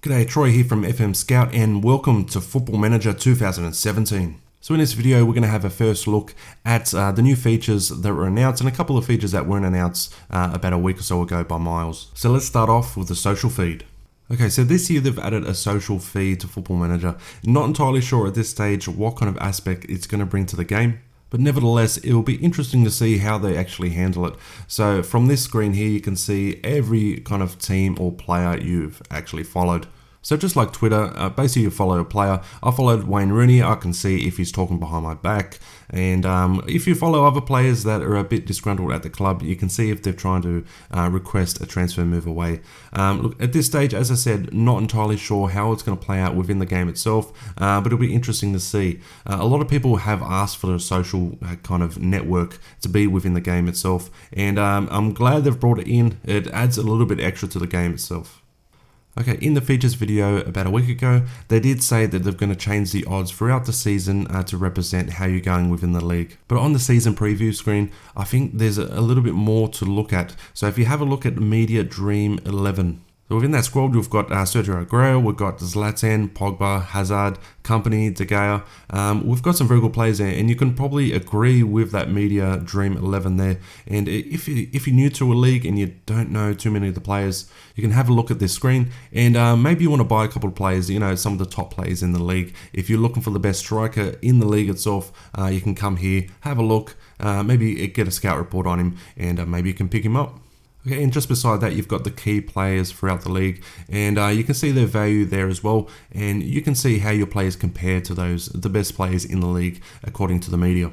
G'day, Troy here from FM Scout and welcome to Football Manager 2017. So in this video we're going to have a first look at the new features that were announced and a couple of features that weren't announced about a week or so ago by Miles. So let's start off with the social feed. Okay, so this year they've added a social feed to Football Manager. Not entirely sure at this stage what kind of aspect it's going to bring to the game, but nevertheless it will be interesting to see how they actually handle it. So from this screen here you can see every kind of team or player you've actually followed. So just like Twitter, basically you follow a player. I followed Wayne Rooney, I can see if he's talking behind my back. And if you follow other players that are a bit disgruntled at the club, you can see if they're trying to request a transfer move away. Look, at this stage, as I said, not entirely sure how it's going to play out within the game itself, but it'll be interesting to see. A lot of people have asked for the social kind of network to be within the game itself, and I'm glad they've brought it in. It adds a little bit extra to the game itself. Okay, in the features video about a week ago, they did say that they're going to change the odds throughout the season to represent how you're going within the league. But on the season preview screen, I think there's a little bit more to look at. So if you have a look at Media Dream 11, so within that squad, we've got Sergio Aguero, we've got Zlatan, Pogba, Hazard, Company, De Gea. We've got some very good players there, and you can probably agree with that Media Dream 11 there. And if you're new to a league and you don't know too many of the players, you can have a look at this screen, and maybe you want to buy a couple of players, you know, some of the top players in the league. If you're looking for the best striker in the league itself, you can come here, have a look, maybe get a scout report on him, and maybe you can pick him up. Okay, and just beside that, you've got the key players throughout the league, and you can see their value there as well, and you can see how your players compare to the best players in the league according to the media.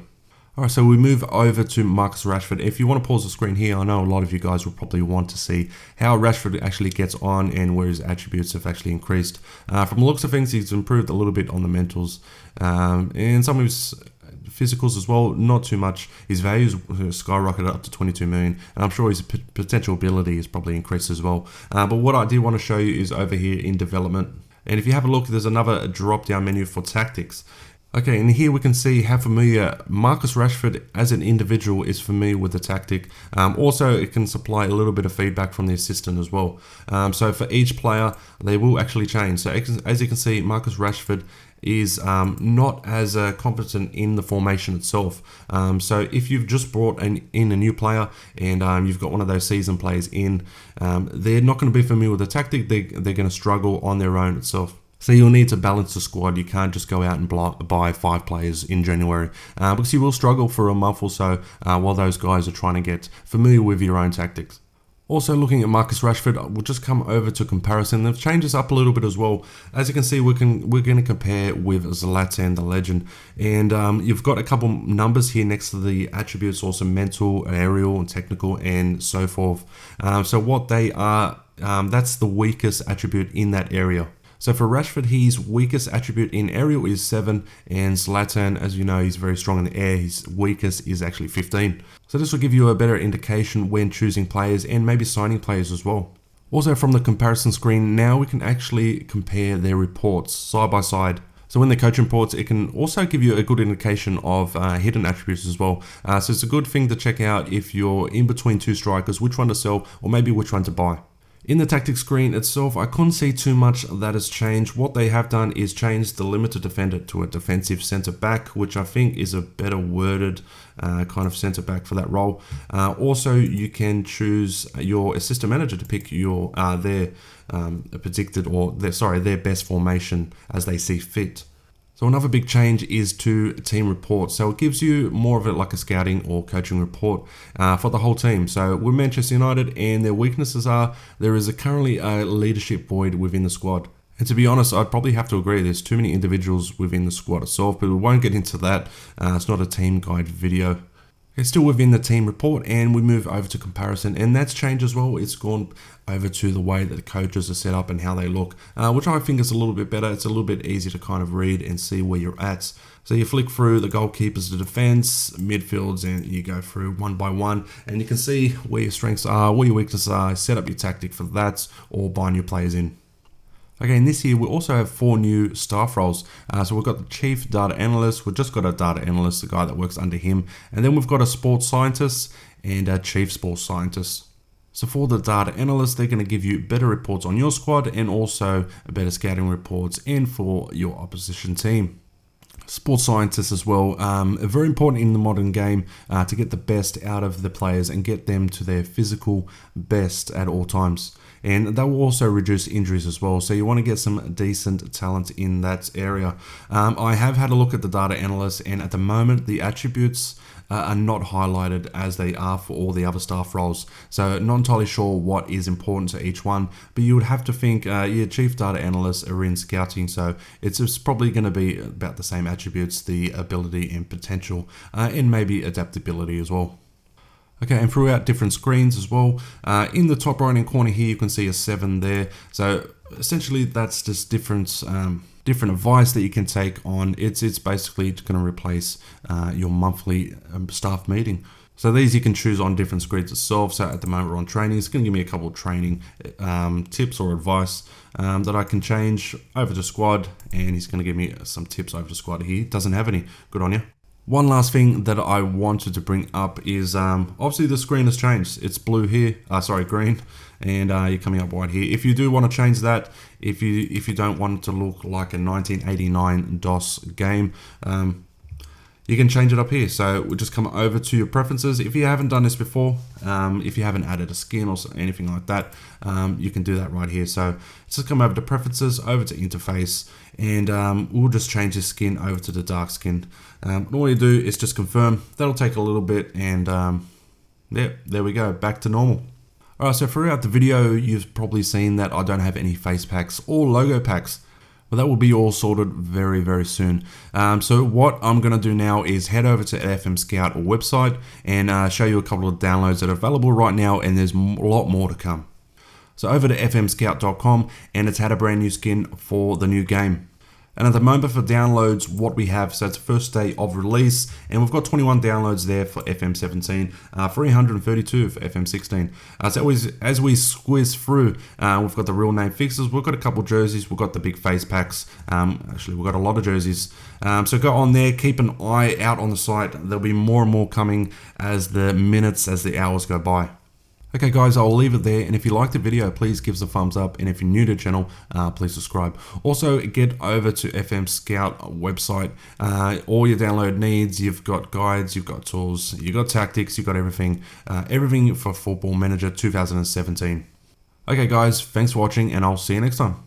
Alright, so we move over to Marcus Rashford. If you want to pause the screen here, I know a lot of you guys will probably want to see how Rashford actually gets on and where his attributes have actually increased. From the looks of things, he's improved a little bit on the mentals, and some of his physicals as well, not too much. His values skyrocketed up to 22 million, and I'm sure his potential ability is probably increased as well. But what I did want to show you is over here in development, and if you have a look, there's another drop down menu for tactics. Okay, and here we can see how familiar Marcus Rashford as an individual is familiar with the tactic. Also, it can supply a little bit of feedback from the assistant as well. So for each player, they will actually change. So as you can see, Marcus Rashford is not as competent in the formation itself. So if you've just brought in a new player and you've got one of those seasoned players in, they're not going to be familiar with the tactic. They're going to struggle on their own itself. So you'll need to balance the squad. You can't just go out and buy 5 players in January because you will struggle for a month or so while those guys are trying to get familiar with your own tactics. Also looking at Marcus Rashford, we'll just come over to comparison. They've changed this up a little bit as well. As you can see, we're going to compare with Zlatan, the legend. And you've got a couple numbers here next to the attributes, also mental, aerial, and technical, and so forth. So what they are, that's the weakest attribute in that area. So for Rashford, his weakest attribute in aerial is 7, and Zlatan, as you know, he's very strong in the air. His weakest is actually 15. So this will give you a better indication when choosing players and maybe signing players as well. Also from the comparison screen, now we can actually compare their reports side by side. So in the coach reports, it can also give you a good indication of hidden attributes as well. So it's a good thing to check out if you're in between 2 strikers, which one to sell or maybe which one to buy. In the tactics screen itself, I couldn't see too much that has changed. What they have done is change the limited defender to a defensive centre back, which I think is a better worded kind of centre back for that role. Also, you can choose your assistant manager to pick your their best formation as they see fit. So another big change is to team reports. So it gives you more of it like a scouting or coaching report for the whole team. So with Manchester United, and their weaknesses are, there is currently a leadership void within the squad. And to be honest, I'd probably have to agree, there's too many individuals within the squad itself, but we won't get into that. It's not a team guide video. It's still within the team report, and we move over to comparison, and that's changed as well. It's gone over to the way that the coaches are set up and how they look, which I think is a little bit better. It's a little bit easier to kind of read and see where you're at. So you flick through the goalkeepers, the defense, midfields, and you go through one by one, and you can see where your strengths are, where your weaknesses are, set up your tactic for that, or buy new players in. Okay, and this year we also have 4 new staff roles. So we've got the Chief Data Analyst, we've just got a Data Analyst, the guy that works under him, and then we've got a Sports Scientist and a Chief Sports Scientist. So for the data analysts, they're going to give you better reports on your squad and also better scouting reports and for your opposition team. Sports scientists as well, very important in the modern game to get the best out of the players and get them to their physical best at all times. And that will also reduce injuries as well. So you want to get some decent talent in that area. I have had a look at the data analysts, and at the moment the attributes are not highlighted as they are for all the other staff roles. So not entirely sure what is important to each one, but you would have to think your chief data analysts are in scouting, so it's just probably going to be about the same attributes, the ability and potential, and maybe adaptability as well. Okay, and throughout different screens as well, in the top right hand corner here, you can see a 7 there. So essentially that's just different advice that you can take on. It's basically going to replace your monthly staff meeting. So these you can choose on different screens itself. So at the moment we're on training. It's going to give me a couple of training tips or advice that I can change over to squad, and he's going to give me some tips over to squad. He doesn't have any. Good on you. One last thing that I wanted to bring up is obviously the screen has changed. It's blue here, green, and you're coming up white here. If you do want to change that, if you don't want it to look like a 1989 DOS game, you can change it up here. So we'll just come over to your preferences. If you haven't done this before, if you haven't added a skin or anything like that, you can do that right here. So just come over to preferences, over to interface, and we'll just change the skin over to the dark skin. All you do is just confirm. That'll take a little bit, and there we go, back to normal. Alright, so throughout the video, you've probably seen that I don't have any face packs or logo packs. But that will be all sorted very, very soon. So what I'm going to do now is head over to FM Scout website and show you a couple of downloads that are available right now, and there's a lot more to come. So over to fmscout.com, and it's had a brand new skin for the new game. And at the moment for downloads, what we have, so it's the first day of release, and we've got 21 downloads there for FM17, 332 for FM16. So as we squeeze through, we've got the real name fixes, we've got a couple jerseys, we've got the big face packs, actually we've got a lot of jerseys. So go on there, keep an eye out on the site, there'll be more and more coming as the hours go by. Okay guys, I'll leave it there, and if you liked the video, please give us a thumbs up, and if you're new to the channel, please subscribe. Also, get over to FM Scout website. All your download needs, you've got guides, you've got tools, you've got tactics, you've got everything. Everything for Football Manager 2017. Okay guys, thanks for watching, and I'll see you next time.